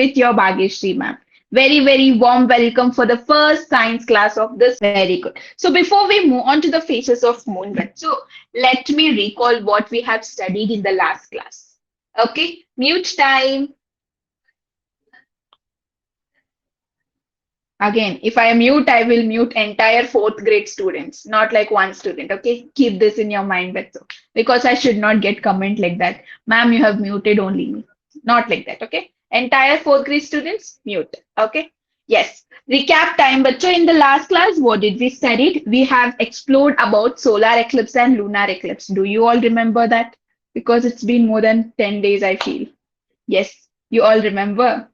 with your Bhagyashree ma'am. Very, very warm welcome for the first science class of this. Very good. So before we move on to the phases of moon, so let me recall what we have studied in the last class. Okay, mute time. Again, if I mute, I will mute entire fourth grade students, not like one student. Okay, keep this in your mind, Betso, because I should not get comment like that. Ma'am, you have muted only me. Not like that. Okay, entire fourth grade students mute. Okay. Yes. Recap time, but in the last class, what did we studied? We have explored about solar eclipse and lunar eclipse. Do you all remember that? Because it's been more than 10 days, I feel. Yes, you all remember.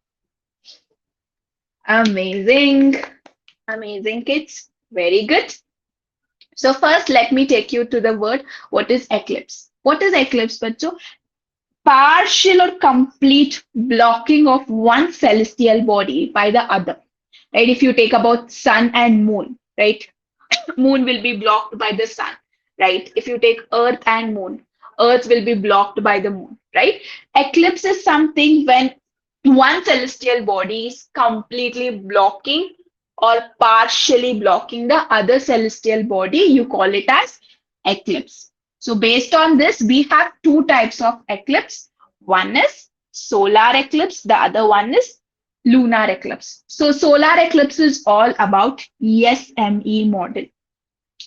Amazing. Amazing, kids. Very good. So first, let me take you to the word. What is eclipse? What is eclipse, Bacho? Partial or complete blocking of one celestial body by the other. Right? If you take about sun and moon, right? Moon will be blocked by the sun, right? If you take earth and moon, earth will be blocked by the moon, right? Eclipse is something when one celestial body is completely blocking or partially blocking the other celestial body. You call it as eclipse. So based on this, we have two types of eclipse. One is solar eclipse, the other one is lunar eclipse. So solar eclipse is all about SME model.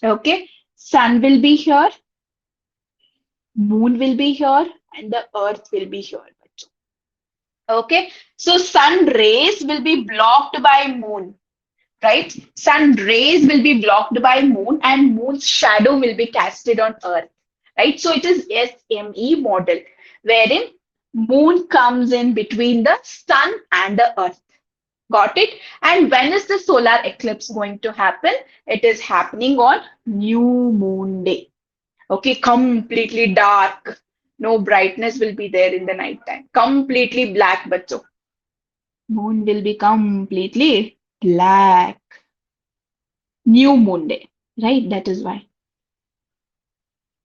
Okay, sun will be here, moon will be here, and the earth will be here. Okay, so sun rays will be blocked by moon, right? Sun rays will be blocked by moon, and moon's shadow will be casted on earth, right? So it is SME model, wherein moon comes in between the sun and the earth. Got it? And when is the solar eclipse going to happen? It is happening on new moon day. Okay, completely dark. No brightness will be there in the night time. Completely black, bacho. Moon will be completely black. New moon day, right? That is why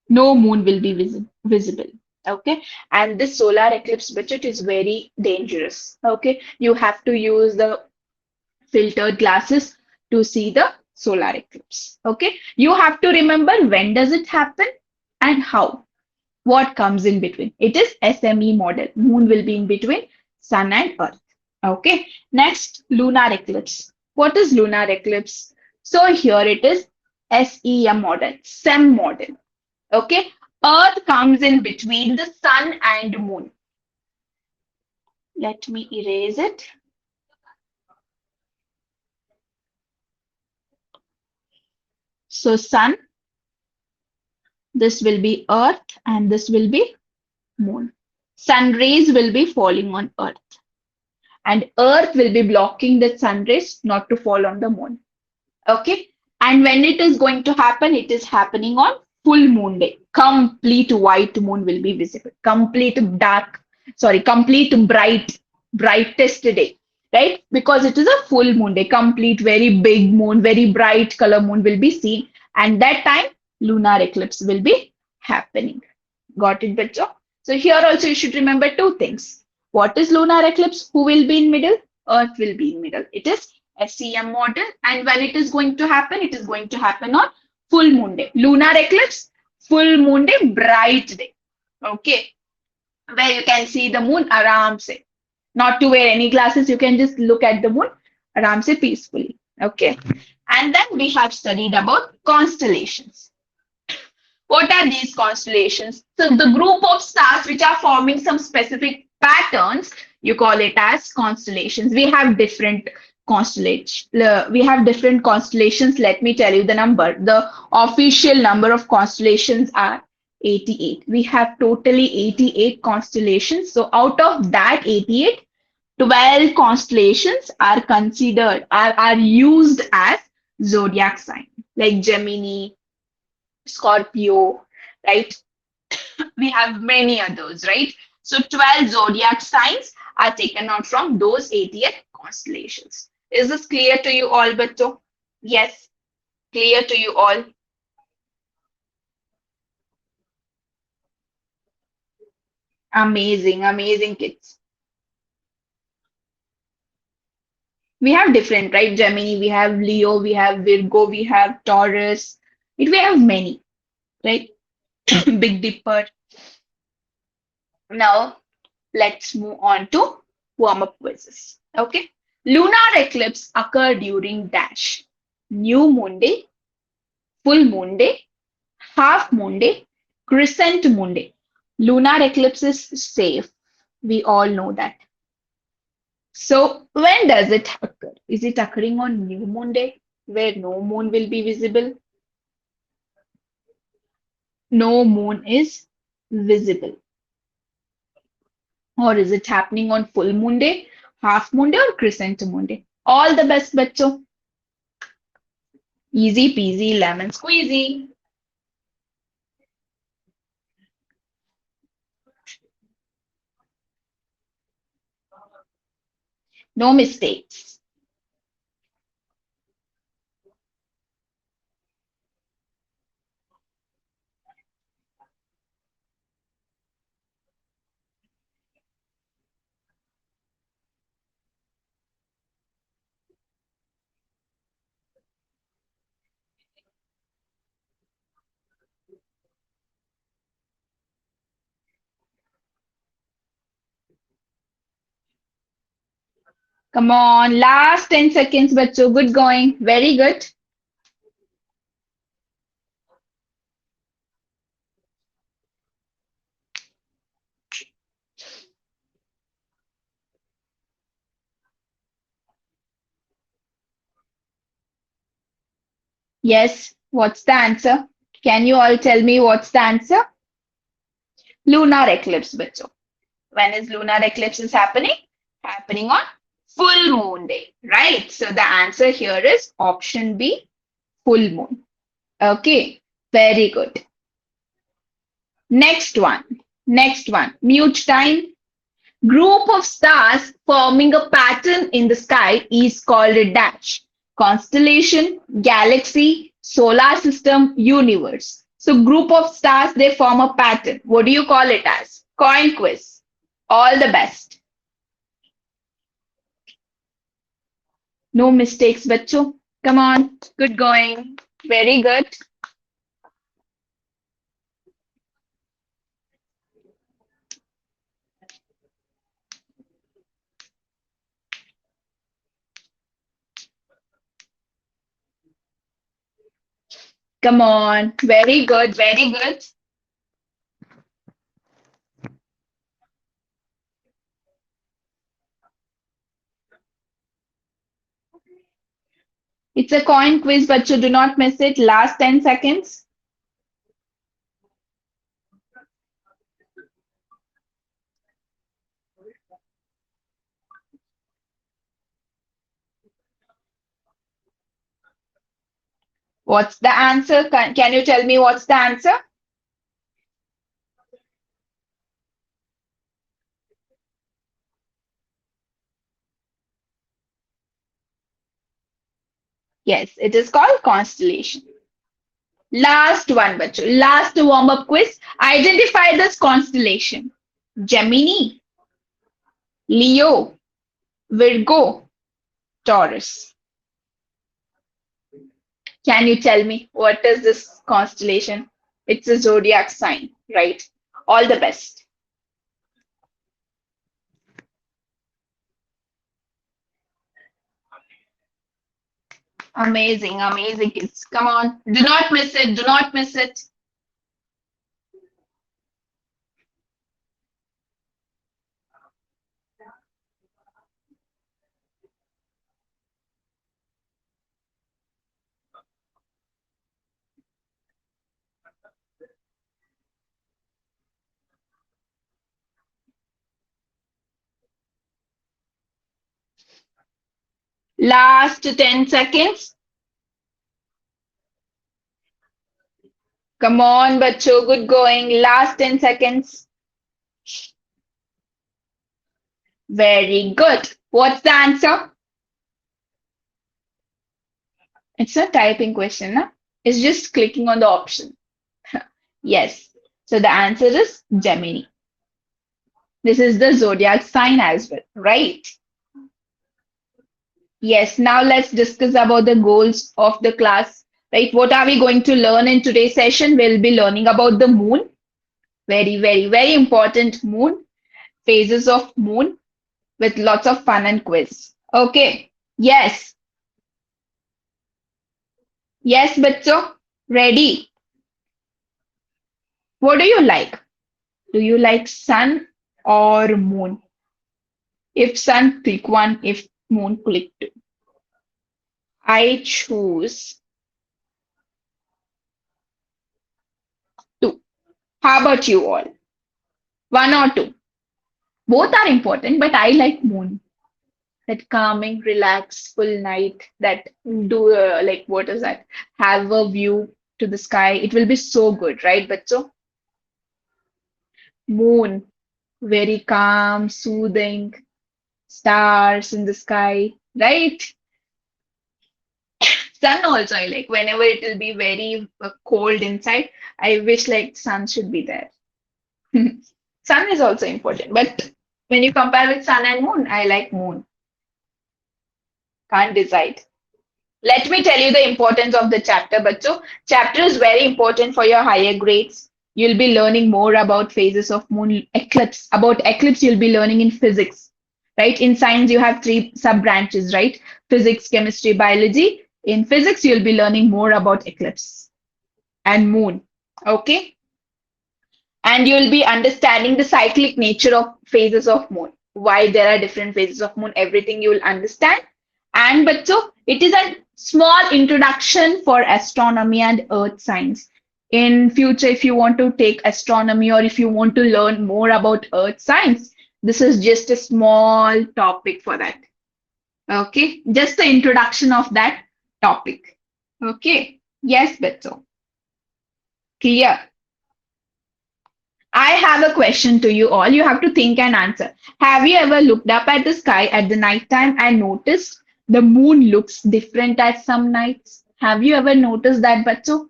no moon will be visible. Okay, and this solar eclipse budget is very dangerous. Okay, you have to use the filtered glasses to see the solar eclipse. Okay, you have to remember when does it happen and how. What comes in between? It is SME model. Moon will be in between sun and earth. Okay. Next, lunar eclipse. What is lunar eclipse? So here it is SEM model, SEM model. Okay. Earth comes in between the sun and moon. Let me erase it. So sun, this will be earth, and this will be moon. Sun rays will be falling on earth, and earth will be blocking the sun rays not to fall on the moon. Okay. And when it is going to happen, it is happening on full moon day. Complete white moon will be visible. Complete dark, sorry, complete brightest day, right? Because it is a full moon day. Complete, very big moon, very bright color moon will be seen. And that time, lunar eclipse will be happening. Got it, Bacho? So here also you should remember two things. What is lunar eclipse? Who will be in middle? Earth will be in middle. It is SEM model. And when it is going to happen, it is going to happen on full moon day. Lunar eclipse, full moon day, bright day. Okay. Where you can see the moon aram se. Not to wear any glasses, you can just look at the moon aram se peacefully. Okay. And then we have studied about constellations. What are these constellations? So the group of stars which are forming some specific patterns, you call it as constellations. We have different constellations. We have different constellations. Let me tell you the number. The official number of constellations are 88. We have totally 88 constellations. So out of that 88, 12 constellations are considered, are used as zodiac sign, like Gemini, Scorpio, right? We have many others, right? So 12 zodiac signs are taken out from those 88 constellations. Is this clear to you all, Bacho? Yes, clear to you all. Amazing, amazing kids. We have different, right? Gemini, we have Leo, we have Virgo, we have Taurus. We have many, right? Big Dipper. Now, let's move on to warm-up quizzes. Okay. Lunar eclipse occur during dash. New moon day, full moon day, half moon day, crescent moon day. Lunar eclipse is safe. We all know that. So when does it occur? Is it occurring on new moon day where no moon will be visible? No moon is visible. Or is it happening on full moon day, half moon day, or crescent moon day? All the best, bachcho. Easy peasy lemon squeezy. No mistakes. Come on, last 10 seconds, bachcho. Good going. Very good. Yes, what's the answer? Can you all tell me what's the answer? Lunar eclipse, bachcho. When is lunar eclipse is happening? Happening on full moon day, right? So the answer here is option B, full moon. Okay, very good. Next one. Next one. Mute time. Group of stars forming a pattern in the sky is called a dash. Constellation, galaxy, solar system, universe. So group of stars, they form a pattern. What do you call it as? Coin quiz. All the best. No mistakes, bachcho. Come on. Good going. Very good. Come on. Very good. Very good. It's a coin quiz, but you do not miss it. Last 10 seconds. What's the answer? Can you tell me what's the answer? Yes, it is called constellation. Last one, bacho. Last warm-up quiz. Identify this constellation. Gemini, Leo, Virgo, Taurus. Can you tell me what is this constellation? It's a zodiac sign, right? All the best. Amazing, amazing kids. Come on. Do not miss it. Do not miss it. Last 10 seconds. Come on, bacho. Good going. Last 10 seconds. Very good. What's the answer? It's a typing question, na? It's just clicking on the option. Yes. So the answer is Gemini. This is the zodiac sign as well, right? Yes, now let's discuss about the goals of the class. Right? What are we going to learn in today's session? We'll be learning about the moon. Very, very, very important moon. Phases of moon with lots of fun and quiz. Okay. Yes. Yes, bachcho. Ready. What do you like? Do you like sun or moon? If sun, click one. If moon, click two. I choose two. How about you all? One or two? Both are important, but I like moon. That calming, relaxful night. That do like what is that? Have a view to the sky. It will be so good, right? But so moon, very calm, soothing, stars in the sky, right? Sun also I like. Whenever it will be very cold inside, I wish like sun should be there. Sun is also important, but when you compare with sun and moon, I like moon. Can't decide. Let me tell you the importance of the chapter, Bacho. Chapter is very important for your higher grades. You'll be learning more about phases of moon eclipse. About eclipse, you'll be learning in physics, right? In science, you have three sub branches, right? Physics, chemistry, biology. In physics, you'll be learning more about eclipse and moon. Okay? And you'll be understanding the cyclic nature of phases of moon, why there are different phases of moon, everything you will understand. And but so it is a small introduction for astronomy and earth science. In future, if you want to take astronomy or if you want to learn more about earth science, this is just a small topic for that. Okay, just the introduction of that topic. Okay, yes, Betso. Clear. I have a question to you all. You have to think and answer. Have you ever looked up at the sky at the night time and noticed the moon looks different at some nights? Have you ever noticed that, Bacho?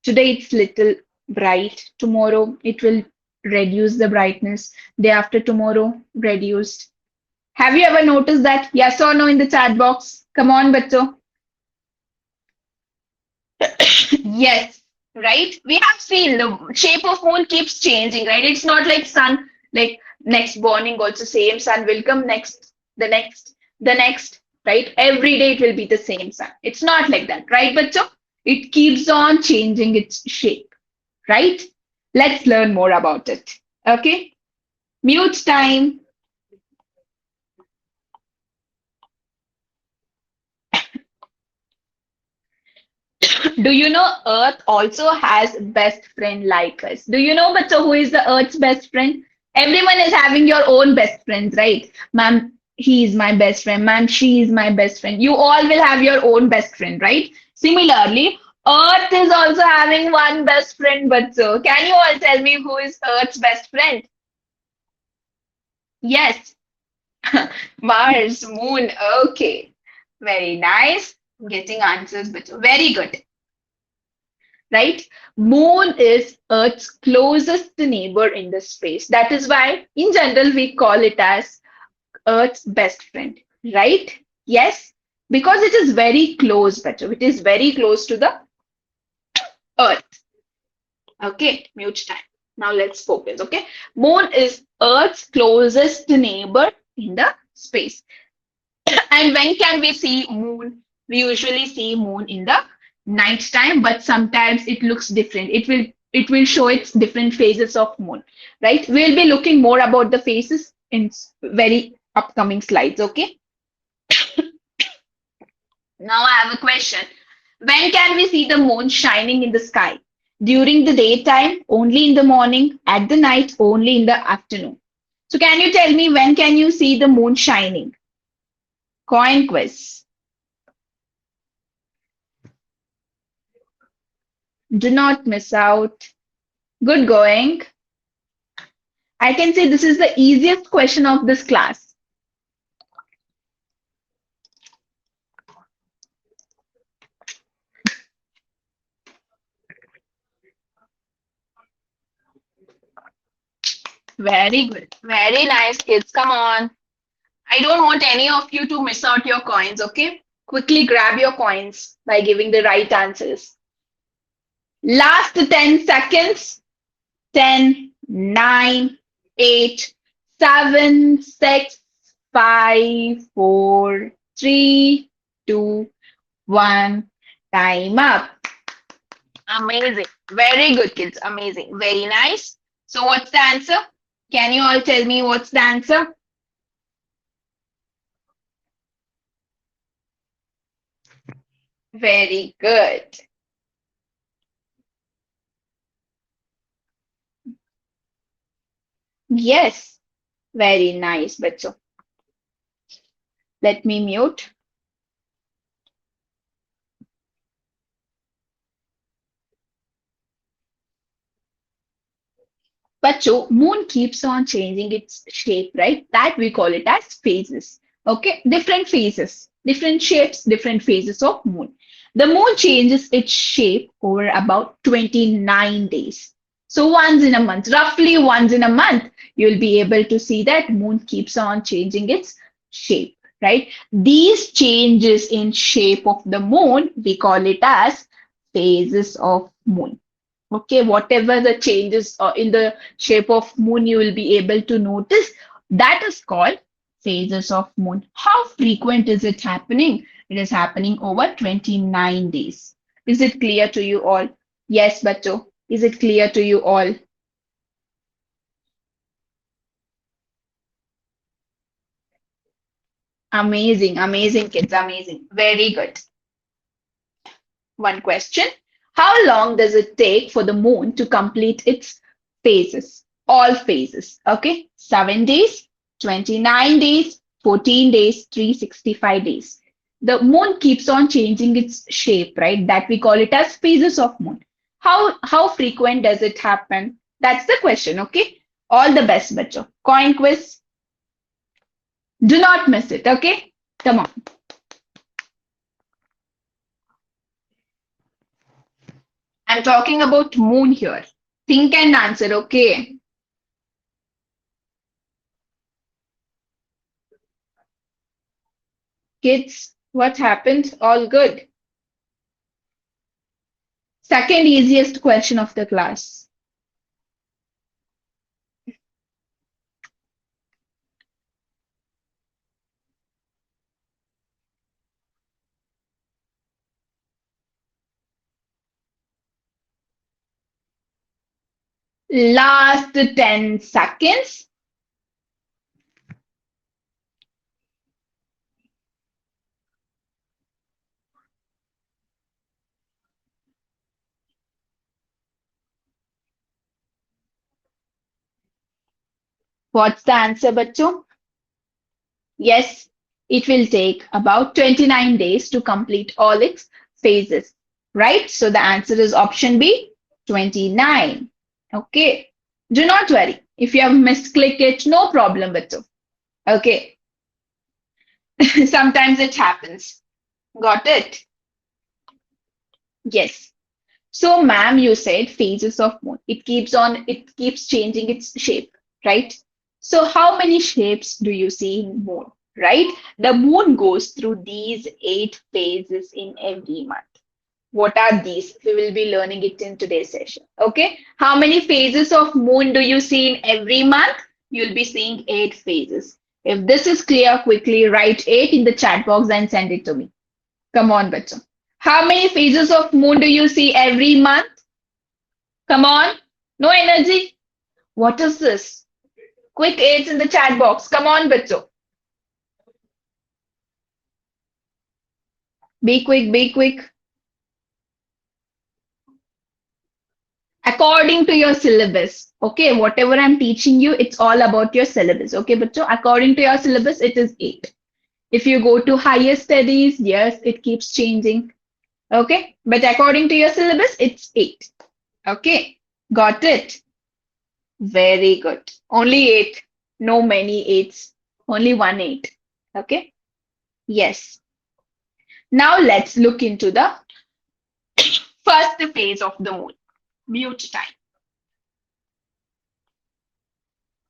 Today it's little bright. Tomorrow it will reduce the brightness. Day after tomorrow, reduced. Have you ever noticed that? Yes or no in the chat box? Come on, Bacho. Yes, right? We have seen the shape of moon keeps changing, right? It's not like sun, like next morning also same sun will come next, the next, right? Every day it will be the same sun. It's not like that, right? But so it keeps on changing its shape, right? Let's learn more about it. Okay? Mute time. Do you know Earth also has best friend like us? Do you know, but so who is the Earth's best friend? Everyone is having your own best friends, right? Ma'am, he is my best friend. Ma'am, she is my best friend. You all will have your own best friend, right? Similarly, Earth is also having one best friend, but so can you all tell me who is Earth's best friend? Yes, Mars, Moon. Okay, very nice. Getting answers, but very good. Right? Moon is Earth's closest neighbor in the space. That is why, in general, we call it as Earth's best friend. Right? Yes, because it is very close, Bacho. It is very close to the Earth. Okay, mute time. Now let's focus. Okay, Moon is Earth's closest neighbor in the space. And when can we see moon? We usually see moon in the night time, but sometimes it looks different. It will show its different phases of moon, right? We'll be looking more about the phases in very upcoming slides. Okay. Now I have a question. When can we see the moon shining in the sky? During the daytime, only in the morning, at the night, only in the afternoon. So can you tell me when can you see the moon shining? Coin quiz. Do not miss out. Good going. I can say this is the easiest question of this class. Very good. Very nice, kids. Come on. I don't want any of you to miss out your coins, okay? Quickly grab your coins by giving the right answers. Last 10 seconds. 10, 9, 8, 7, 6, 5, 4, 3, 2, 1. Time up. Amazing. Very good, kids. Amazing. Very nice. So, what's the answer? Can you all tell me what's the answer? Very good. Yes. Very nice, bachcho. Let me mute. Bachcho, moon keeps on changing its shape, right? That we call it as phases. Okay, different phases, different shapes, different phases of moon. The moon changes its shape over about 29 days. So once in a month, roughly once in a month, you'll be able to see that moon keeps on changing its shape, right? These changes in shape of the moon, we call it as phases of moon. Okay, whatever the changes in the shape of moon you will be able to notice, that is called phases of moon. How frequent is it happening? It is happening over 29 days. Is it clear to you all? Yes, Bacho. Is it clear to you all? Amazing, amazing kids, amazing. Very good. One question. How long does it take for the moon to complete its phases? All phases. Okay. 7 days, 29 days, 14 days, 365 days. The moon keeps on changing its shape, right? That we call it as phases of moon. How frequent does it happen? That's the question. Okay. All the best, bacho. Coin quiz. Do not miss it. Okay. Come on. I'm talking about moon here. Think and answer. Okay. Kids, what happened? All good. Second easiest question of the class. Last 10 seconds. What's the answer, Bacho? Yes, it will take about 29 days to complete all its phases, right? So the answer is option B, 29. Okay. Do not worry. If you have misclicked it, no problem, Bacho. Okay. Sometimes it happens. Got it? Yes. So, ma'am, you said phases of moon. It keeps changing its shape, right? So, how many shapes do you see in moon, right? The moon goes through these 8 phases in every month. What are these? We will be learning it in today's session. Okay. How many phases of moon do you see in every month? You'll be seeing 8 phases. If this is clear, quickly write 8 in the chat box and send it to me. Come on, bacha. How many phases of moon do you see every month? Come on. No energy. What is this? Quick eights in the chat box. Come on, bacho. Be quick, be quick. According to your syllabus. Okay, whatever I'm teaching you, it's all about your syllabus. Okay, bacho. According to your syllabus, it is 8. If you go to higher studies, yes, it keeps changing. Okay, but according to your syllabus, it's 8. Okay, got it? Very good. Only 8. No many 8s. Only one 8. Okay? Yes. Now let's look into the first phase of the moon. Mute time.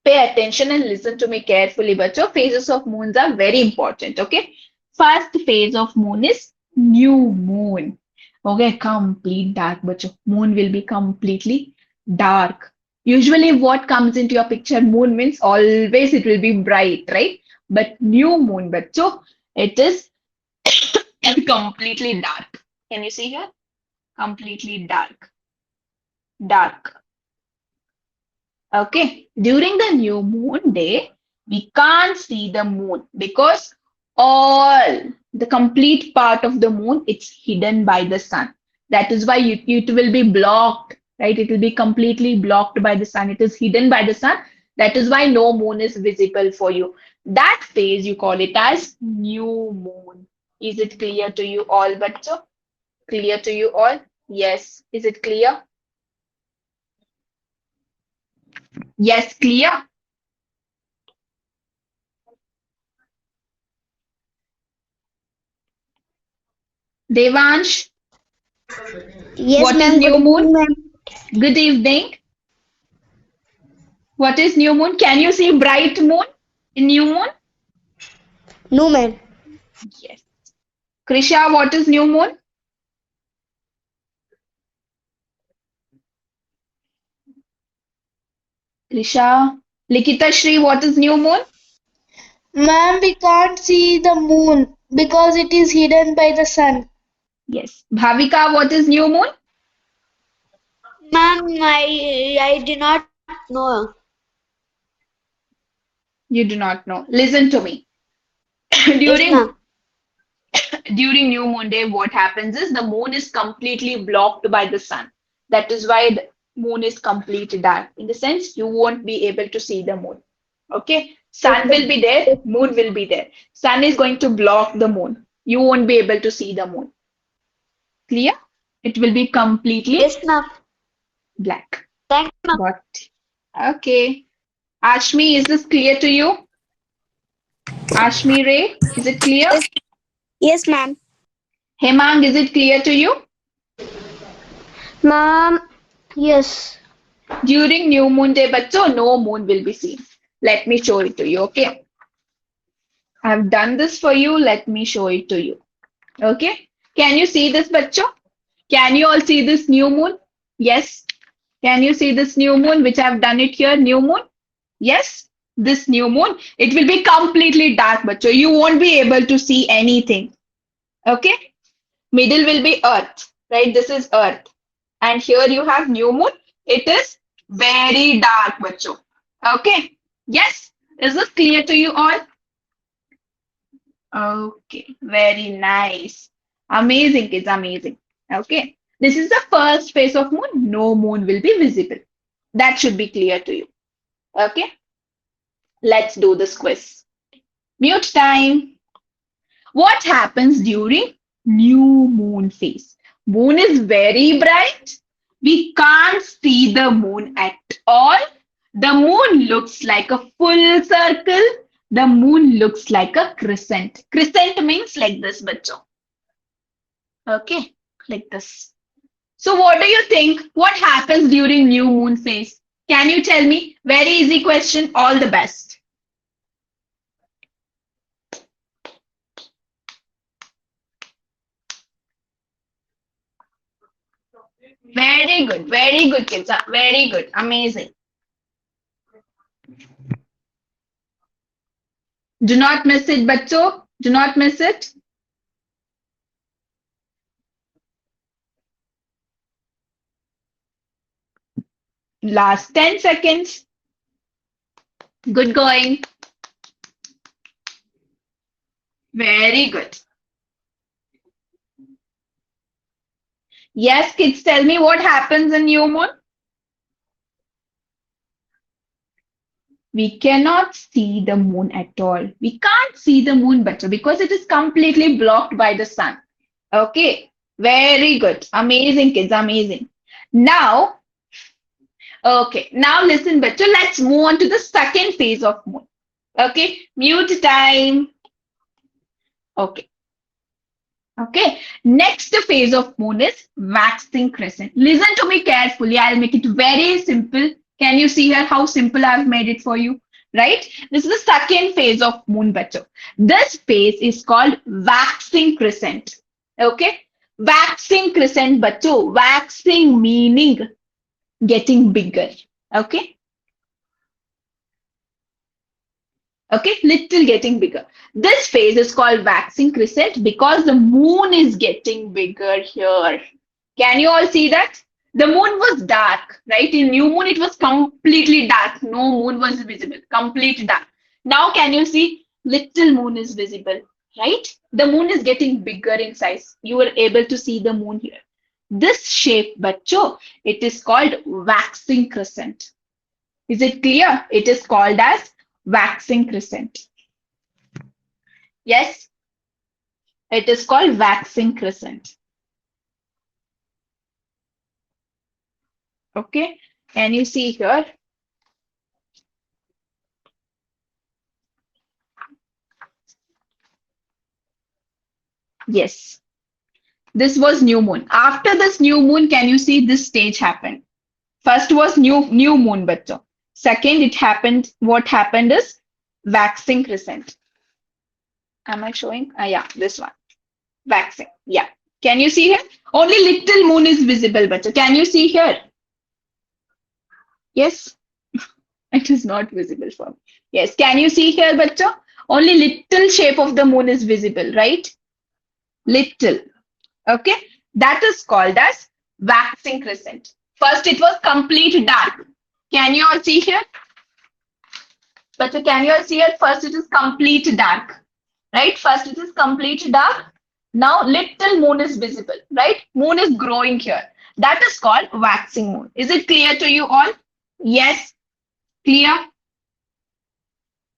Pay attention and listen to me carefully, bacho. Phases of moons are very important. Okay. First phase of moon is new moon. Okay, complete dark, bacho. Moon will be completely dark. Usually, what comes into your picture, moon means always it will be bright, right? But new moon, bacho, it is completely dark. Can you see here? Completely dark. Dark. Okay, during the new moon day, we can't see the moon because all the complete part of the moon it's hidden by the sun. That is why it will be blocked, right? It will be completely blocked by the sun. It is hidden by the sun. That is why no moon is visible for you. That phase you call it as new moon. Is it clear to you all, Bachcho? Clear to you all? Yes. Is it clear? Yes, clear. Devansh, Yes, what is ma'am. Good new moon? evening, ma'am. Good evening. What is new moon? Can you see bright moon in new moon? No, ma'am. Yes. Krisha, what is new moon? Krisha. Likita Shri, what is new moon? Ma'am, we can't see the moon because it is hidden by the sun. Yes. Bhavika, what is new moon? Ma'am, I do not know. You do not know. Listen to me. Yes, during ma'am. during new moon day, what happens is the moon is completely blocked by the sun. That is why the moon is completely dark. In the sense, you won't be able to see the moon. Okay, sun will be there, Yes, moon will be there. Sun is going to block the moon. You won't be able to see the moon. Clear? It will be completely yes, ma'am. black. Thank you, ma'am. Got. Okay. Ashmi, is this clear to you? Ashmi Ray, is it clear? Yes, yes, ma'am. Hemang, is it clear to you? Ma'am, yes. During new moon day, bachcho, no moon will be seen. Let me show it to you. Okay. I've done this for you. Let me show it to you. Okay. Can you see this, bachcho? Can you all see this new moon? Yes. Can you see this new moon, which I've done it here, new moon? Yes. This new moon, it will be completely dark, bachcho. You won't be able to see anything. Okay. Middle will be earth, right? This is earth. And here you have new moon. It is very dark, bachcho. Okay. Yes. Is this clear to you all? Okay. Very nice. Amazing, kids. Amazing. Okay. This is the first phase of moon. No moon will be visible. That should be clear to you. Okay. Let's do this quiz. Mute time. What happens during new moon phase? Moon is very bright. We can't see the moon at all. The moon looks like a full circle. The moon looks like a crescent. Crescent means like this, bacho. Okay, like this. So what do you think? What happens during new moon phase? Can you tell me? Very easy question. All the best. Very good, kids. Very good. Amazing. Do not miss it, bachcho. Do not miss it. Last 10 seconds. Good going. Very good. Yes, kids, tell me what happens in new moon. We cannot see the moon at all. We can't see the moon better because it is completely blocked by the sun. Okay, very good. Amazing, kids, amazing. Now, okay, now listen better. Let's move on to the second phase of moon. Okay, mute time. Okay, okay. Next phase of moon is waxing crescent. Listen to me carefully. I'll make it very simple Can you see here how simple I've made it for you? Right? This is the second phase of moon bacho. This phase is called waxing crescent. Okay? Waxing crescent bacho. Waxing meaning getting bigger. Okay? Okay, little getting bigger. This phase is called waxing crescent because the moon is getting bigger here. Can you all see that? The moon was dark, right? In new moon, it was completely dark. No moon was visible, complete dark. Now, can you see? Little moon is visible, right? The moon is getting bigger in size. You are able to see the moon here. This shape, bacho, it is called waxing crescent. Is it clear? It is called as waxing crescent. Yes, it is called waxing crescent. Okay, and you see here. Yes, this was new moon. After this new moon, can you see this stage happened? First was new moon, bachcho. Second, it happened. What happened is waxing crescent. Am I showing? Yeah, this one. Waxing. Yeah. Can you see here? Only little moon is visible, bachcho. Can you see here? Yes. It is not visible for me. Yes. Can you see here, bachcho? Only little shape of the moon is visible, right? Little. Okay. That is called as waxing crescent. First, it was complete dark. Can you all see here? But can you all see here? First, it is complete dark, right? First, it is complete dark. Now, little moon is visible, right? Moon is growing here. That is called waxing moon. Is it clear to you all? Yes. Clear?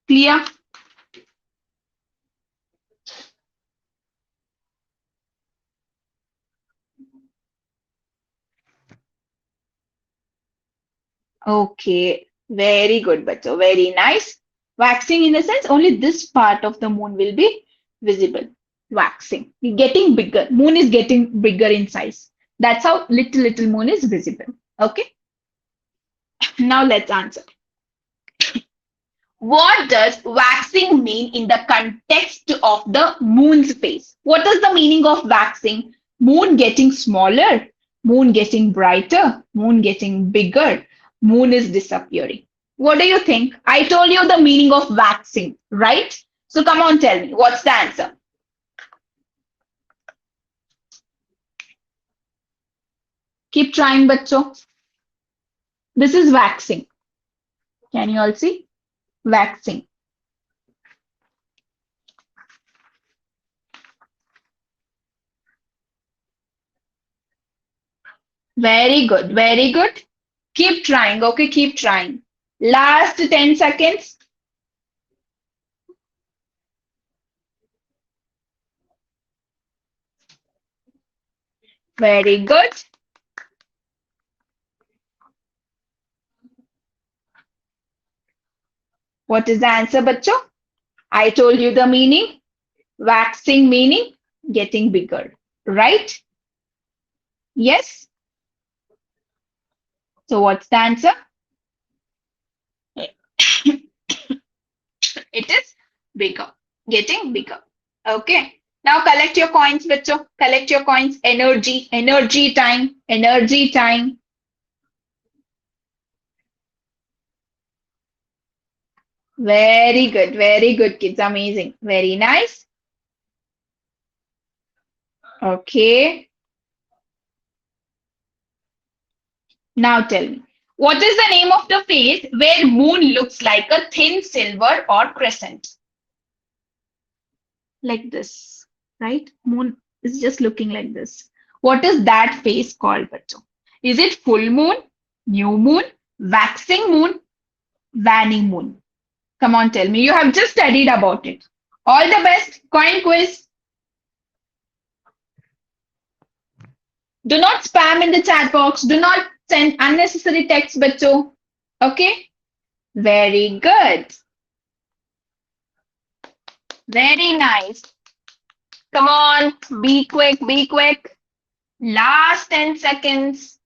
Clear? Okay. Very good, Bacho. Very nice. Waxing in the sense only this part of the moon will be visible. Waxing. Getting bigger. Moon is getting bigger in size. That's how little moon is visible. Okay. Now let's answer. What does waxing mean in the context of the moon's phase? What is the meaning of waxing? Moon getting smaller, moon getting brighter, moon getting bigger, moon is disappearing. What do you think? I told you the meaning of waxing, right? So come on, tell me, what's the answer? Keep trying, bachcho. This is waxing. Can you all see? Waxing. Very good, very good. Keep trying, okay? Keep trying. Last 10 seconds. Very good. What is the answer, bachcho? I told you the meaning. Waxing meaning getting bigger, right? Yes. So what's the answer? It is bigger, getting bigger. Okay. Now collect your coins, bachcho. Collect your coins. Energy time, energy time. Very good, kids. Amazing. Very nice. Okay. Now tell me, what is the name of the phase where moon looks like a thin silver or crescent? Like this, right? Moon is just looking like this. What is that phase called, bachcho? Is it full moon, new moon, waxing moon, waning moon? Come on, tell me. You have just studied about it. All the best. Coin quiz. Do not spam in the chat box. Do not send unnecessary text, bachcho. Okay? Very good. Very nice. Come on, be quick, be quick. Last 10 seconds.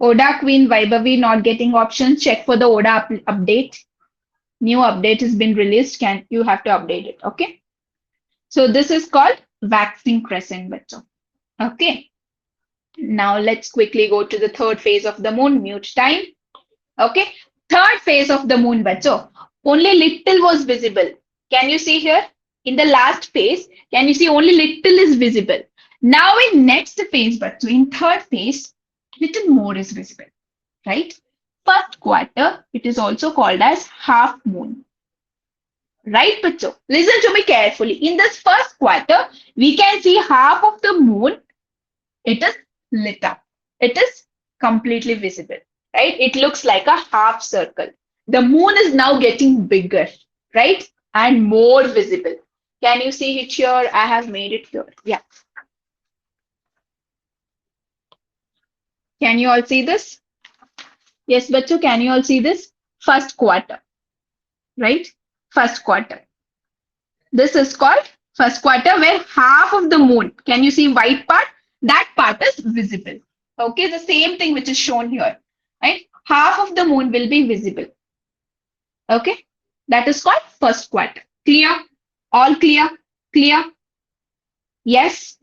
Oda Queen Vaibhavi not getting options. Check for the Oda update. New update has been released. Can you have to update it? Okay. So this is called waxing crescent, bachcho. Okay. Now let's quickly go to the third phase of the moon. Mute time. Okay. Third phase of the moon, bachcho. Only little was visible. Can you see here? In the last phase, can you see only little is visible? Now in next phase, bachcho, in third phase, little more is visible, right? First quarter, it is also called as half moon. Right, bachcho? Listen to me carefully. In this first quarter, we can see half of the moon. It is lit up. It is completely visible, right? It looks like a half circle. The moon is now getting bigger, right? And more visible. Can you see it here? I have made it here. Yeah. Can you all see this? Yes, bachcho, can you all see this? First quarter, right? First quarter. This is called first quarter where half of the moon, can you see white part? That part is visible. Okay, the same thing which is shown here, right? Half of the moon will be visible. Okay, that is called first quarter. Clear? All clear? Clear? Yes?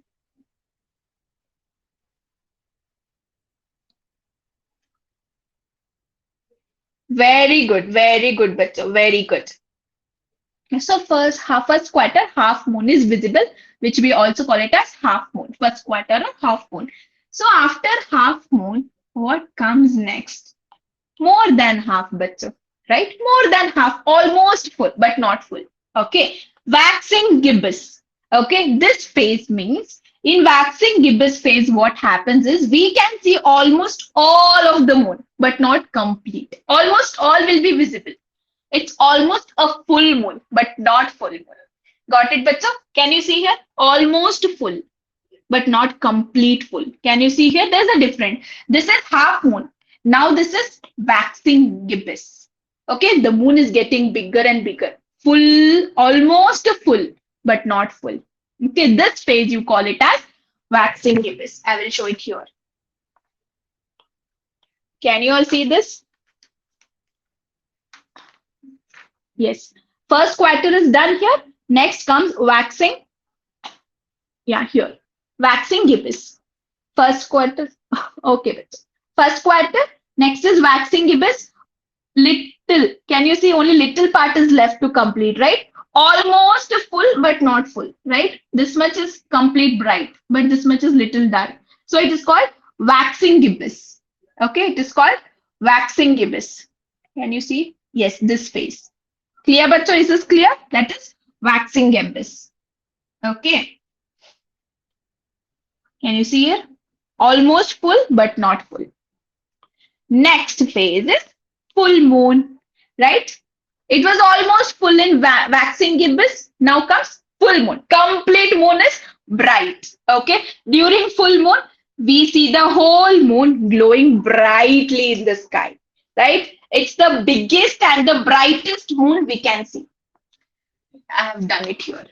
Very good, bachcho, very good. So first quarter, half moon is visible, which we also call it as half moon. First quarter or half moon. So after half moon, what comes next? More than half, bachcho, right? More than half, almost full, but not full. Okay. Waxing gibbous. Okay. This phase means in waxing gibbous phase, what happens is we can see almost all of the moon, but not complete. Almost all will be visible. It's almost a full moon, but not full moon. Got it, bachcho? Can you see here? Almost full, but not complete full. Can you see here? There's a difference. This is half moon. Now this is waxing gibbous. Okay, the moon is getting bigger and bigger. Full, almost full, but not full. Okay, this phase you call it as waxing gibbous. I will show it here. Can you all see this? Yes. First quarter is done here. Next comes waxing. Yeah, here. Waxing gibbous. First quarter. Okay. First quarter. Next is waxing gibbous. Little. Can you see only little part is left to complete, right? Almost full, but not full, right? This much is complete bright, but this much is little dark. So it is called waxing gibbous. Okay, it is called waxing gibbous. Can you see? Yes, this phase. Clear, bachcho? Is this clear? That is waxing gibbous. Okay. Can you see here? Almost full, but not full. Next phase is full moon, right? It was almost full in waxing gibbous. Now comes full moon. Complete moon is bright. Okay. During full moon, we see the whole moon glowing brightly in the sky, right? It's the biggest and the brightest moon we can see. I have done it here.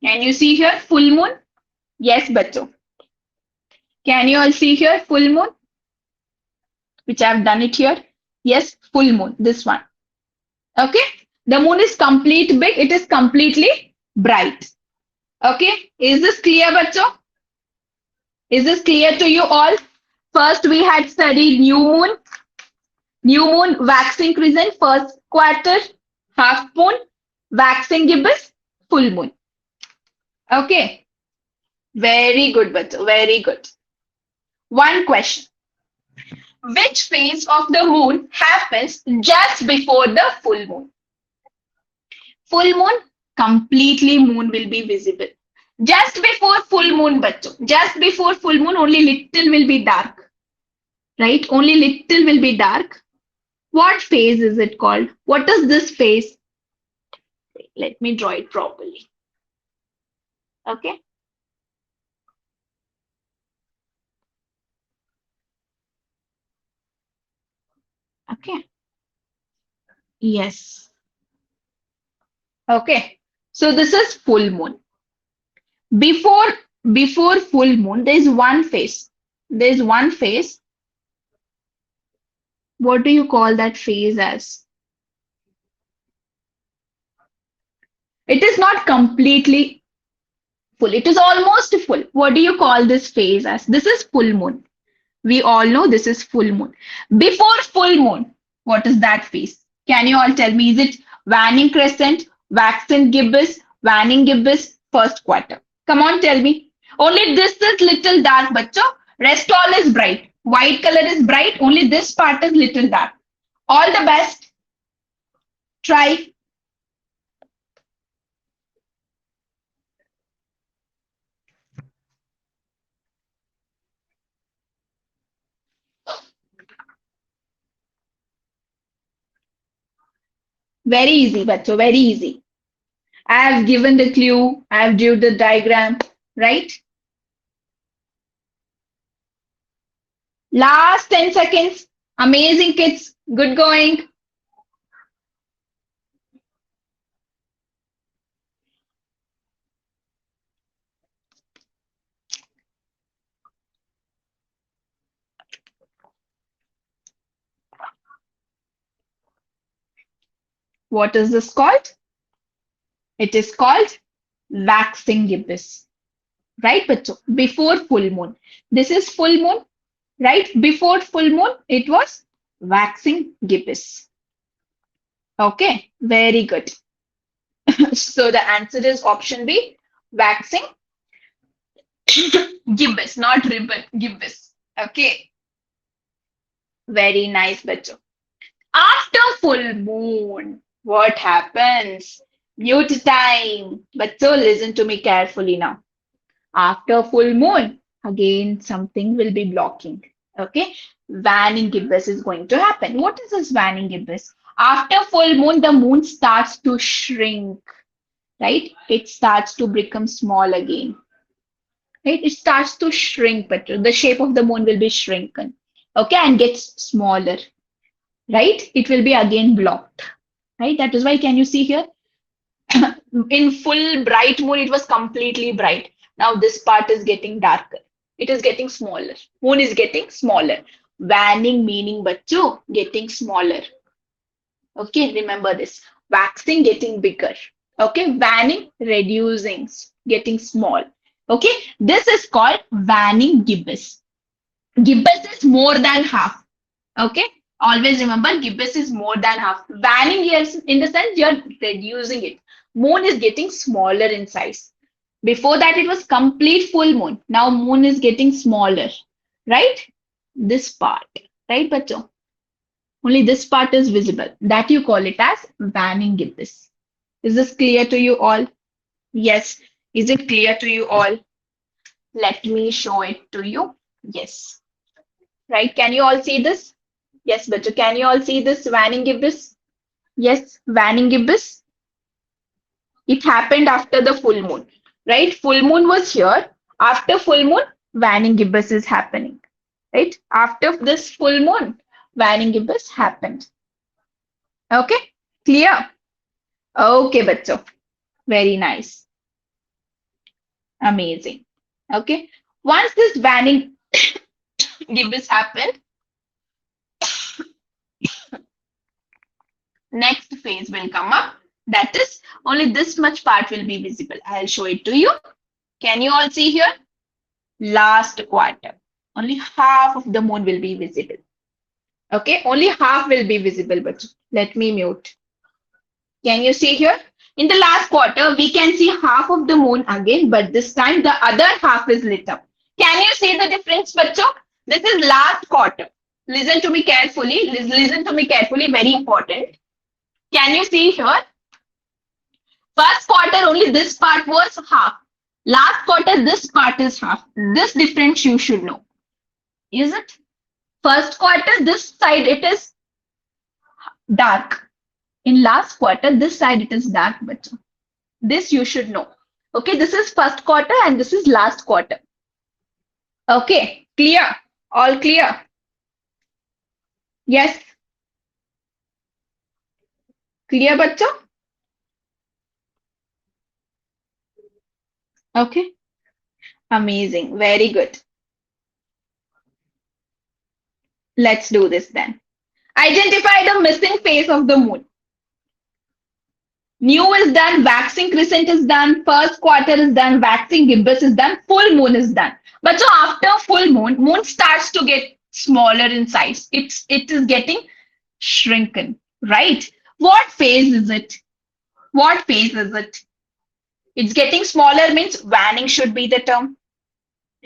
Can you see here full moon? Yes, bachcho. Can you all see here full moon? Which I have done it here. Yes, full moon. This one. Okay. The moon is complete big. It is completely bright. Okay. Is this clear, bachcho? Is this clear to you all? First, we had studied new moon, waxing crescent, first quarter, half moon, waxing gibbous, full moon. Okay. Very good, bachcho. Very good. One question. Which phase of the moon happens just before the full moon? Full moon, completely moon will be visible. Just before full moon, bachcho. Just before full moon, only little will be dark. Right? Only little will be dark. What phase is it called? What is this phase? Let me draw it properly. Okay. Okay. Yes. Okay. So this is full moon. Before before full moon, there is one phase. There is one phase. What do you call that phase as? It is not completely full. It is almost full. What do you call this phase as? This is full moon. We all know this is full moon. Before full moon, what is that phase? Can you all tell me? Is it waning crescent, waxing gibbous, waning gibbous, first quarter? Come on, tell me. Only this is little dark, bacho. Rest all is bright. White color is bright. Only this part is little dark. All the best. Try. Very easy, bacho. Very easy. I have given the clue. I have drew the diagram, right? Last 10 seconds. Amazing kids. Good going. What is this called? It is called waxing gibbous. Right, bacho? Before full moon. This is full moon, right? Before full moon, it was waxing gibbous. Okay, very good. So the answer is option B, waxing gibbous, not ribbon, gibbous. Okay, very nice, bacho. After full moon, what happens? Mute time. Bacho, listen to me carefully now. After full moon, again something will be blocking. Okay, waning gibbous is going to happen. What is this waning gibbous? After full moon, the moon starts to shrink, right? It starts to become small again, right? It starts to shrink, but the shape of the moon will be shrunken, okay, and gets smaller, right? It will be again blocked, right? That is why, can you see here? In full bright moon, it was completely bright. Now this part is getting darker. It is getting smaller. Moon is getting smaller. Waning meaning bacho, getting smaller. Okay, remember this. Waxing getting bigger. Okay, waning reducing, getting small. Okay, this is called waning gibbous. Gibbous is more than half. Okay, always remember gibbous is more than half. Waning here in the sense you're reducing it. Moon is getting smaller in size. Before that, it was complete full moon. Now moon is getting smaller, right? This part, right, bacho? Only this part is visible. That you call it as waning gibbous. Is this clear to you all? Yes. Is it clear to you all? Let me show it to you. Yes. Right? Can you all see this? Yes, bacho. Can you all see this waning gibbous? Yes, waning gibbous. It happened after the full moon, right? Full moon was here. After full moon, waning gibbous is happening, right? After this full moon, waning gibbous happened. Okay, clear? Okay, bachcho. Very nice. Amazing. Okay. Once this waning gibbous happened, next phase will come up. That is, only this much part will be visible. I'll show it to you. Can you all see here? Last quarter. Only half of the moon will be visible. Okay, only half will be visible, but let me mute. Can you see here? In the last quarter, we can see half of the moon again, but this time the other half is lit up. Can you see the difference, bacho? This is last quarter. Listen to me carefully. Listen to me carefully, very important. Can you see here? First quarter, only this part was half. Last quarter, this part is half. This difference you should know. Is it? First quarter, this side it is dark. In last quarter, this side it is dark, but this you should know. Okay, this is first quarter and this is last quarter. Okay, clear? All clear? Yes. Clear, bachcho? Okay, amazing. Very good. Let's do this then. Identify the missing phase of the moon. New is done, waxing crescent is done, first quarter is done, waxing gibbous is done, full moon is done. But so after full moon, moon starts to get smaller in size. It is getting shrunken, right? What phase is it? What phase is it? It's getting smaller means waning should be the term,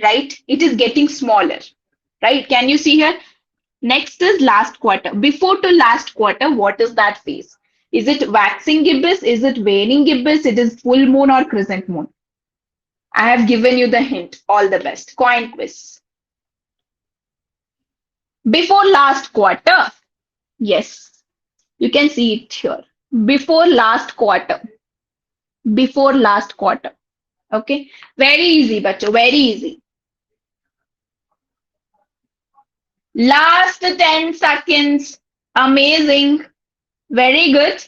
right? It is getting smaller, right? Can you see here? Next is last quarter. Before to last quarter, what is that phase? Is it waxing gibbous? Is it waning gibbous? It is full moon or crescent moon? I have given you the hint. All the best. Coin quiz. Before last quarter. Yes, you can see it here. Before last quarter. Before last quarter. Okay. Very easy, bacho. Very easy. Last 10 seconds. Amazing. Very good.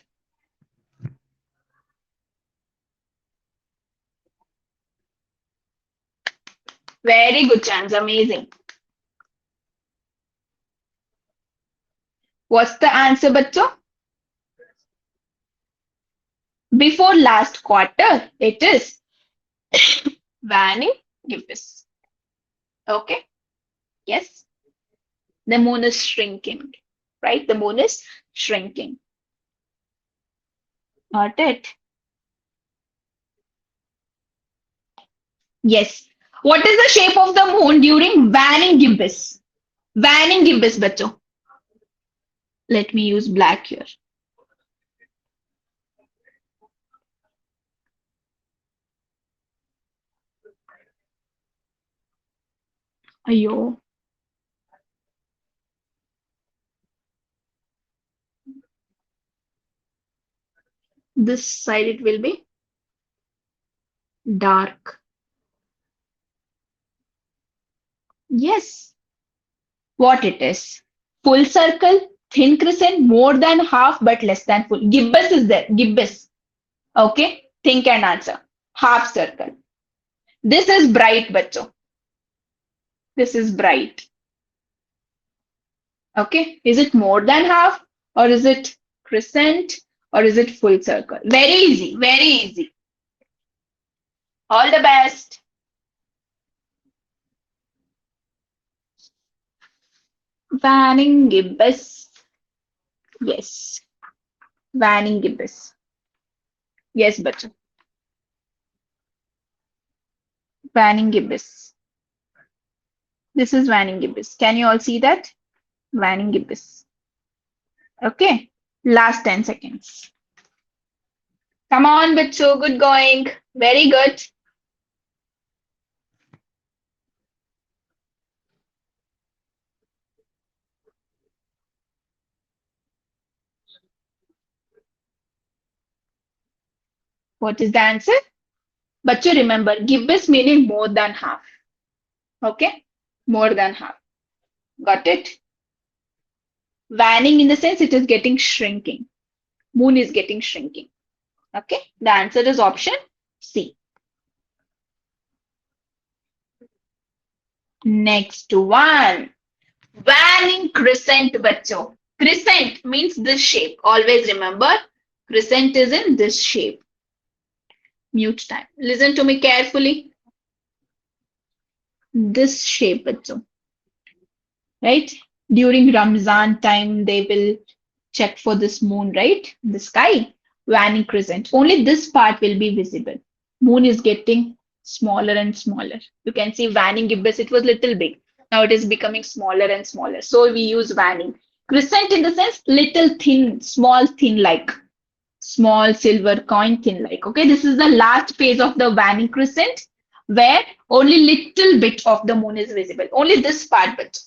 Very good chance. Amazing. What's the answer, bachcho? Before last quarter, it is waning gibbous. Okay. Yes. The moon is shrinking, right? The moon is shrinking. Got it? Yes. What is the shape of the moon during waning gibbous? Waning gibbous, bacho. Let me use black here. Ayo. This side it will be dark. Yes. What it is? Full circle, thin crescent, more than half but less than full. Gibbous is there. Gibbous. Okay. Think and answer. Half circle. This is bright, bacho. This is bright. Okay. Is it more than half or is it crescent or is it full circle? Very easy. Very easy. All the best. Waning gibbous. Yes. Waning gibbous. Yes, bacho. Waning gibbous. This is waning gibbous. Can you all see that? Waning gibbous. Okay. Last 10 seconds. Come on, bacho. Good going. Very good. What is the answer? Bacho, remember, gibbous meaning more than half. Okay? More than half. Got it? Waning in the sense it is getting shrinking. Moon is getting shrinking. Okay? The answer is option C. Next one. Waning crescent, bacho. Crescent means this shape. Always remember, crescent is in this shape. Mute time. Listen to me carefully. This shape, bacho. Right? During Ramzan time, they will check for this moon, right? The sky, waning crescent. Only this part will be visible. Moon is getting smaller and smaller. You can see waning gibbous, it was little big. Now it is becoming smaller and smaller. So we use waning. Crescent in the sense little thin, small thin like. Small silver coin thin like. Okay, this is the last phase of the waning crescent where only little bit of the moon is visible. Only this part, but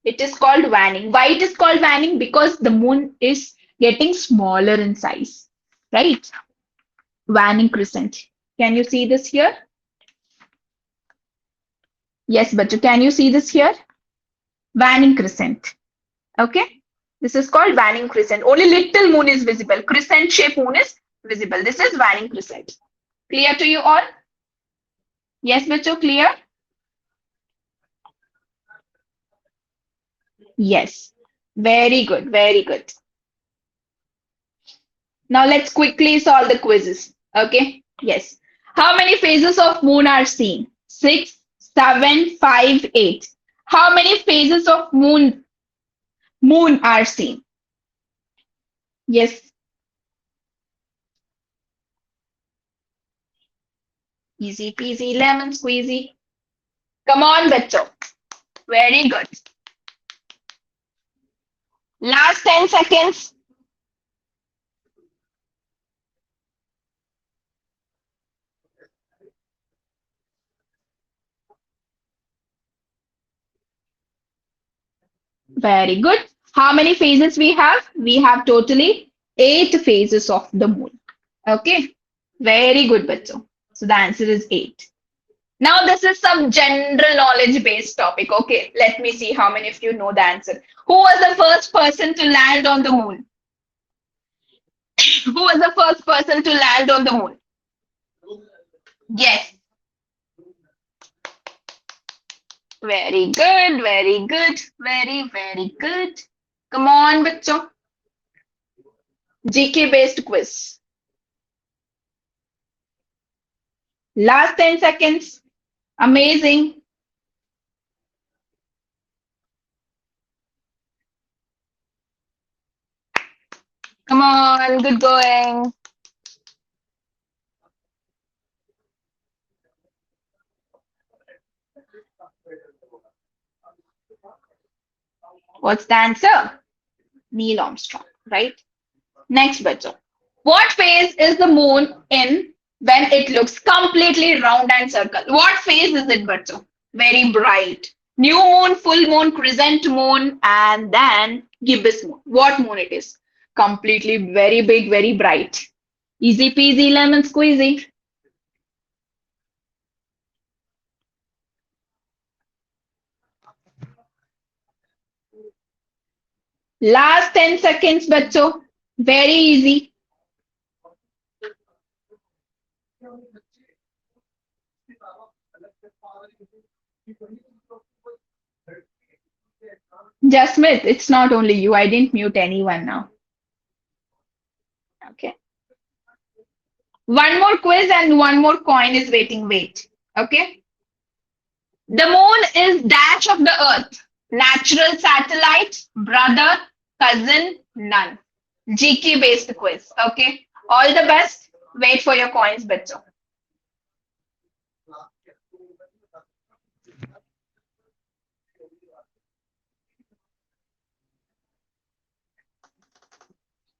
it is called waning. Why it is called waning? Because the moon is getting smaller in size, right? Waning crescent. Can you see this here? Yes, but can you see this here? Waning crescent. Okay. This is called waning crescent. Only little moon is visible. Crescent shape moon is visible. This is waning crescent. Clear to you all? Yes, बच्चों, clear? Yes. Very good, very good. Now let's quickly solve the quizzes. Okay? Yes. How many phases of moon are seen? Six, seven, five, eight. How many phases of moon are seen? Yes. Easy peasy lemon squeezy. Come on, bachcho. Very good. Last 10 seconds. Very good. How many phases we have? We have totally 8 phases of the moon. Okay. Very good, bachcho. So the answer is 8. Now this is some general knowledge based topic. Okay. Let me see how many of you know the answer. Who was the first person to land on the moon? Who was the first person to land on the moon? Yes. Very good. Very good. Very, very good. Come on, bachcho. GK based quiz. Last 10 seconds. Amazing. Come on, good going. What's the answer? Neil Armstrong, right? Next, bachcho. What phase is the moon in when it looks completely round and circle? What phase is it, bachcho? Very bright. New moon, full moon, crescent moon, and then gibbous moon. What moon it is? Completely very big, very bright. Easy peasy lemon squeezy. Last 10 seconds, bachcho. Very easy. Jasmith, it's not only you. I didn't mute anyone now. Okay. One more quiz and one more coin is waiting. Wait. Okay. The moon is dash of the earth. Natural satellite, brother, cousin, none. GK based quiz. Okay. All the best. Wait for your coins, bachcho.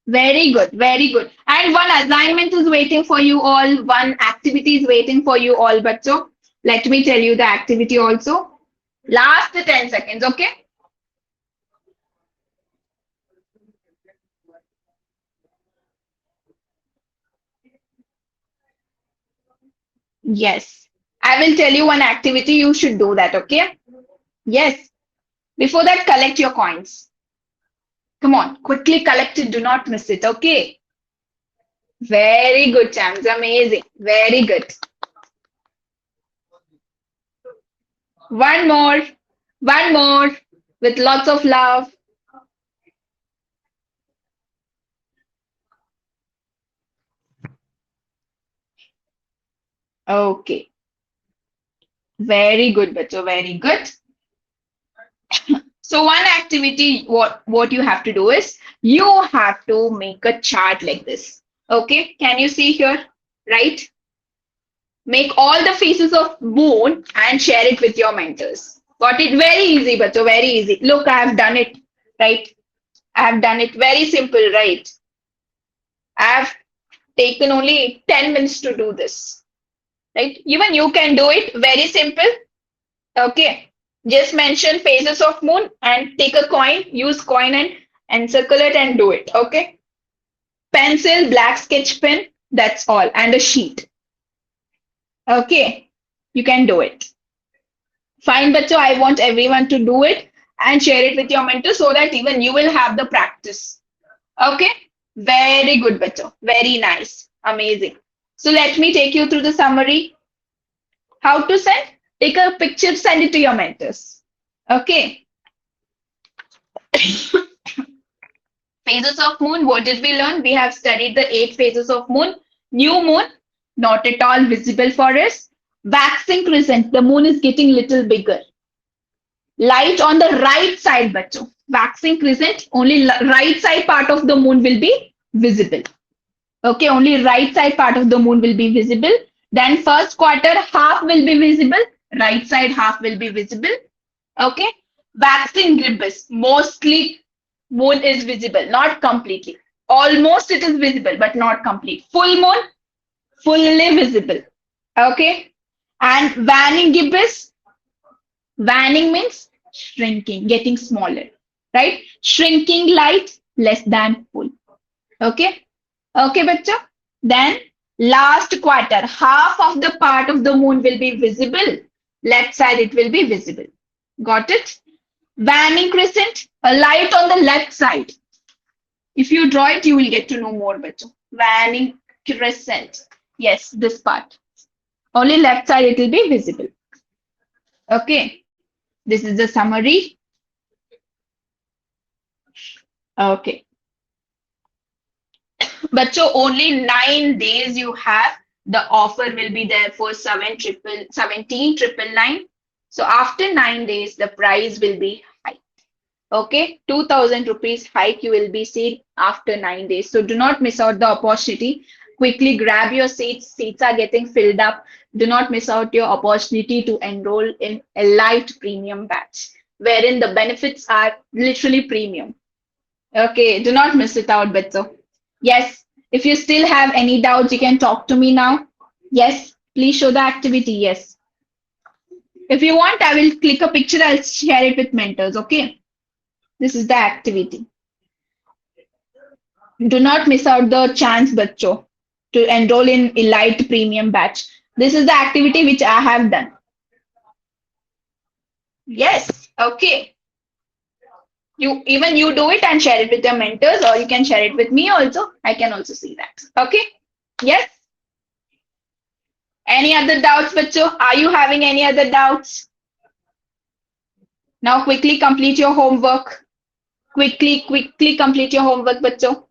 Very good, very good. And one assignment is waiting for you all. One activity is waiting for you all, bachcho. Let me tell you the activity also. Last 10 seconds, okay? Yes. I will tell you one activity. You should do that, okay? Yes. Before that, collect your coins. Come on, quickly collect it. Do not miss it, okay? Very good, champs. Amazing. Very good. One more. One more. With lots of love. Okay. Very good, Bacho. Very good. So one activity, what you have to do is you have to make a chart like this. Okay, can you see here? Right? Make all the faces of moon and share it with your mentors. Got it? Very easy, Bacho. Very easy. Look, I have done it. Right? I have done it very simple, right? I have taken only 10 minutes to do this. Right? Even you can do it very simple. Okay. Just mention phases of moon and take a coin, use coin and circle it and do it. Okay. Pencil, black sketch pen, that's all, and a sheet. Okay. You can do it. Fine, Bacho. I want everyone to do it and share it with your mentor so that even you will have the practice. Okay. Very good, Bacho. Very nice. Amazing. So let me take you through the summary. How to send? Take a picture, send it to your mentors. Okay. Phases of moon, what did we learn? We have studied the 8 phases of moon. New moon, not at all visible for us. Waxing crescent, the moon is getting little bigger. Light on the right side, bacho. Waxing crescent, only right side part of the moon will be visible. Okay, only right side part of the moon will be visible. Then first quarter, half will be visible. Right side half will be visible. Okay. Waxing gibbous, mostly moon is visible, not completely. Almost it is visible, but not complete. Full moon, fully visible. Okay. And waning gibbous, waning means shrinking, getting smaller, right? Shrinking light less than full. Okay. Okay, bacha. Then last quarter, half of the part of the moon will be visible. Left side it will be visible. Got it? Waning crescent, a light on the left side. If you draw it, you will get to know more, bacha. Waning crescent. Yes, this part. Only left side it will be visible. Okay. This is the summary. Okay. But so only 9 days you have. The offer will be there for 17,999. So after 9 days, the price will be high. Okay, 2,000 rupees hike you will be seeing after 9 days. So do not miss out the opportunity. Quickly grab your seats. Seats are getting filled up. Do not miss out your opportunity to enroll in a light premium batch, wherein the benefits are literally premium. Okay, do not miss it out, Betso. Yes, if you still have any doubts, you can talk to me now. Yes, please show the activity. Yes. If you want, I will click a picture. I'll share it with mentors. Okay. This is the activity. Do not miss out the chance, Bacho, to enroll in Elite Premium batch. This is the activity which I have done. Yes. Okay. You do it and share it with your mentors, or you can share it with me also. I can also see that. Okay. Yes. Any other doubts, Bacho? Are you having any other doubts? Now quickly complete your homework. Quickly complete your homework, Bacho.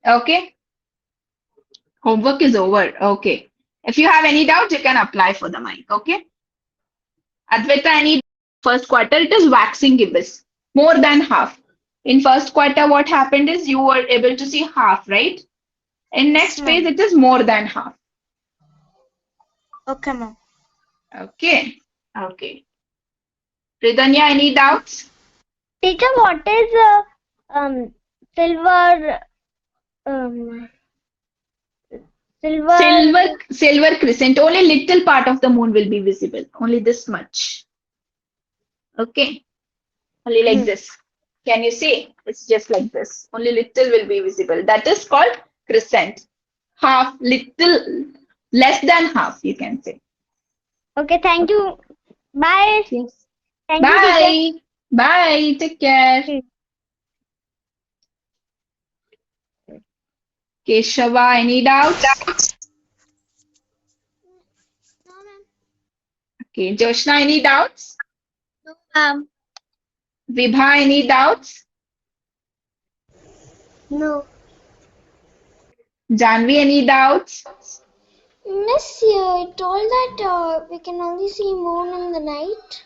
Okay. Homework is over. Okay. If you have any doubts, you can apply for the mic. Okay. Advaita, any first quarter, it is waxing gibbous. More than half. In first quarter, what happened is you were able to see half, right? In next Yes, phase, ma'am. it is more than half. Okay, ma'am. Okay. Okay. Ridanya, any doubts? Teacher, what is silver um silver? Silver crescent. Only little part of the moon will be visible. Only this much. Okay. Only like this. Can you see? It's just like this. Only little will be visible. That is called crescent. Half, little, less than half, you can say. Okay, thank you. Bye. Yes. Thank you, teacher. Bye. Bye. Take care. Keshava, any doubts? No, ma'am. Okay. Joshna, any doubts? No, ma'am. Vibha, any doubts? No. Janvi, any doubts? Miss, you told that we can only see moon in the night.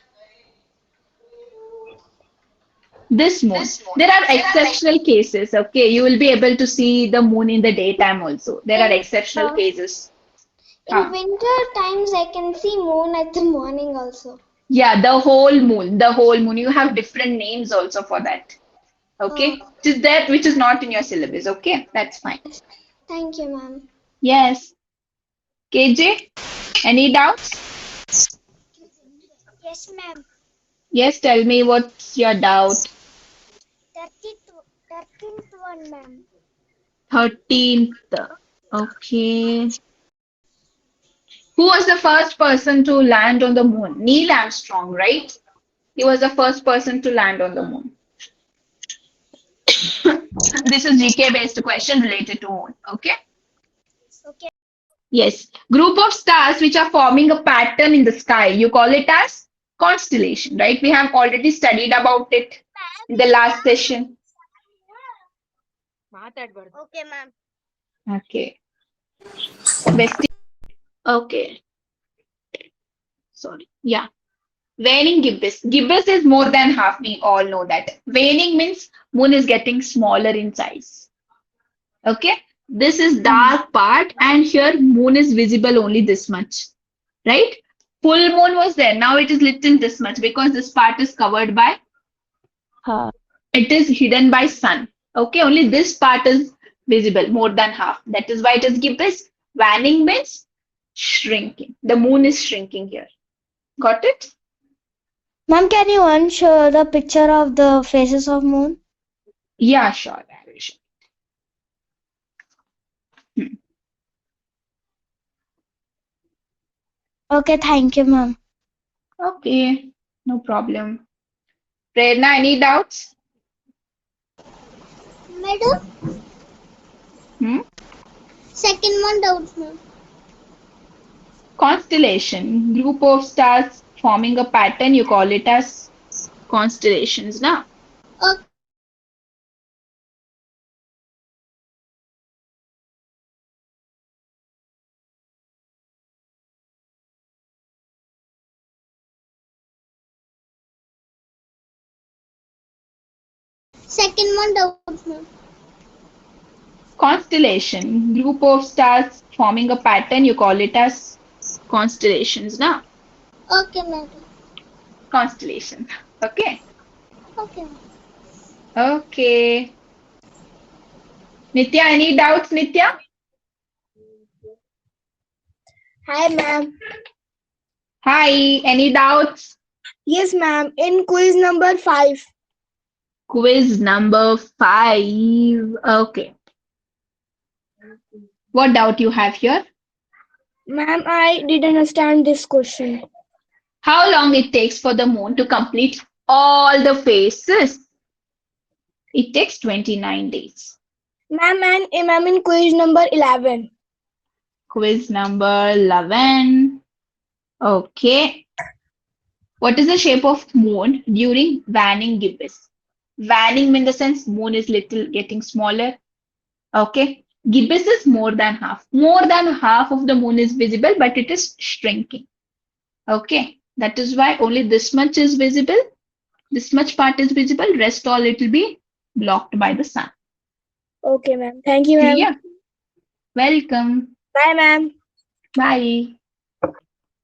This moon. There are exceptional cases, okay? You will be able to see the moon in the daytime also. There are exceptional cases. In winter times, I can see moon at the morning also. Yeah, the whole moon, the whole moon. You have different names also for that. Okay? It is that which is not in your syllabus, okay? That's fine. Thank you, ma'am. Yes. KJ, any doubts? Yes, ma'am. Yes, tell me what's your doubt. 13th one, ma'am. 13th. Okay. Who was the first person to land on the moon? Neil Armstrong, right? He was the first person to land on the moon. This is GK based question related to moon. Okay. Okay. Yes. Group of stars which are forming a pattern in the sky. You call it as constellation, right? We have already studied about it in the last session. Okay, ma'am. Okay. West. Okay. Sorry. Yeah. Waning gibbous. Gibbous is more than half. We all know that. Waning means moon is getting smaller in size. Okay. This is dark part, and here moon is visible only this much. Right? Full moon was there. Now it is little this much because this part is covered by, it is hidden by sun. Okay, only this part is visible more than half. That is why it is gibbous. Waning means shrinking. The moon is shrinking here. Got it? Ma'am, can you show the picture of the faces of moon? Yeah, sure. I will show. Hmm. Okay, thank you, ma'am. Okay, no problem. Prerna, any doubts? Madam, Hmm? second one doubts, ma'am. Constellation, group of stars forming a pattern, you call it as constellations, na? Okay. Second one doubts, ma'am. Constellation, group of stars forming a pattern, you call it as constellations, na? Okay, madam. Constellation. Okay. Okay. Okay. Nitya, any doubts, Nitya? Hi, ma'am. Hi, any doubts? Yes, ma'am. In quiz number 5. Quiz number 5. Okay. What doubt you have here? Ma'am, I didn't understand this question. How long it takes for the moon to complete all the phases? It takes 29 days. Ma'am, ma'am, in quiz number 11. Quiz number 11. Okay. What is the shape of moon during waning gibbous? Waning in the sense moon is little getting smaller. Okay. Gibbous is more than half. More than half of the moon is visible, but it is shrinking. Okay. That is why only this much is visible. This much part is visible. Rest all it will be blocked by the sun. Okay, ma'am. Thank you, ma'am. Clear? Welcome. Bye, ma'am. Bye.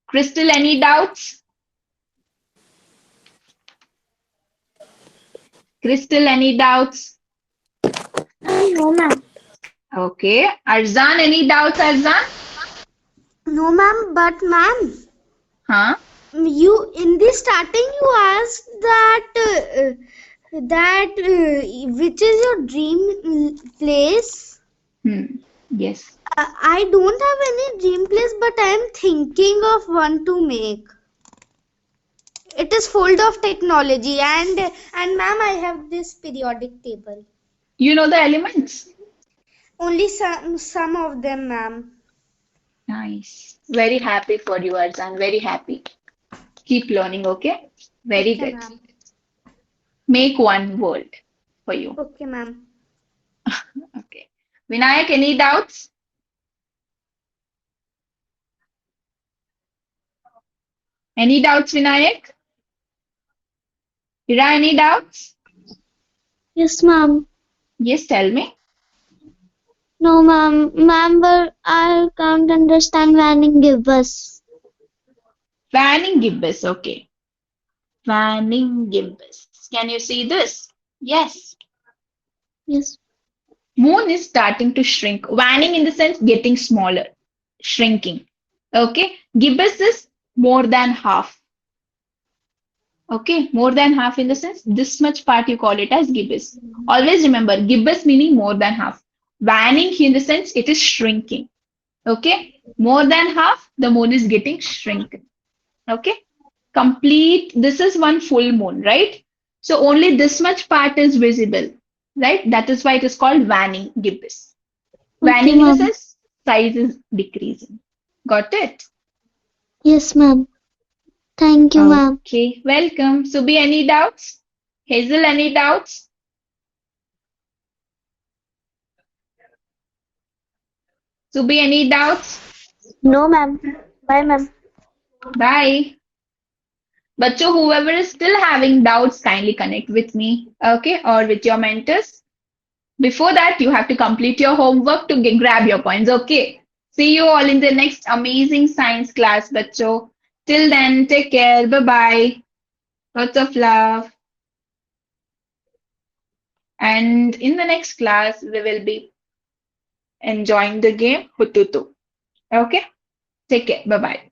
Crystal, any doubts? Crystal, any doubts? No, ma'am. Okay. Arzan, any doubts, Arzan? No, ma'am. But, ma'am, Huh? you in the starting you asked that which is your dream place. Yes. I don't have any dream place, but I am thinking of one to make. It is full of technology, and ma'am, I have this periodic table. You know the elements? Only some of them, ma'am. Nice. Very happy for you, Arzan. Very happy. Keep learning, okay? Very Okay, good. ma'am. Make one world for you. Okay, ma'am. Okay. Vinayak, any doubts? Any doubts, Vinayak? Ira, any doubts? Yes, ma'am. Yes, tell me. No, ma'am. Ma'am, but I can't understand Vanning gibbous. Fanning gibbous, okay. Fanning gibbous. Can you see this? Yes. Yes. Moon is starting to shrink. Waning in the sense getting smaller, shrinking. Okay. Gibbous is more than half. Okay. More than half in the sense this much part you call it as gibbous. Always remember gibbous meaning more than half. Waning in the sense it is shrinking. Okay. More than half the moon is getting shrunken. Okay. Complete. This is one full moon, right? So only this much part is visible, right? That is why it is called waning gibbous. Okay, Waning in the ma'am. sense size is decreasing. Got it? Yes, ma'am. Thank you, ma'am. Okay, welcome. Subi, any doubts? Hazel, any doubts? Subi, any doubts? No, ma'am. Bye, ma'am. Bye. Bachcho, whoever is still having doubts, kindly connect with me, okay, or with your mentors. Before that, you have to complete your homework to grab your points, okay? See you all in the next amazing science class, Bachcho. Till then, take care. Bye bye. Lots of love. And in the next class, we will be enjoying the game Hututu. Okay? Take care. Bye bye.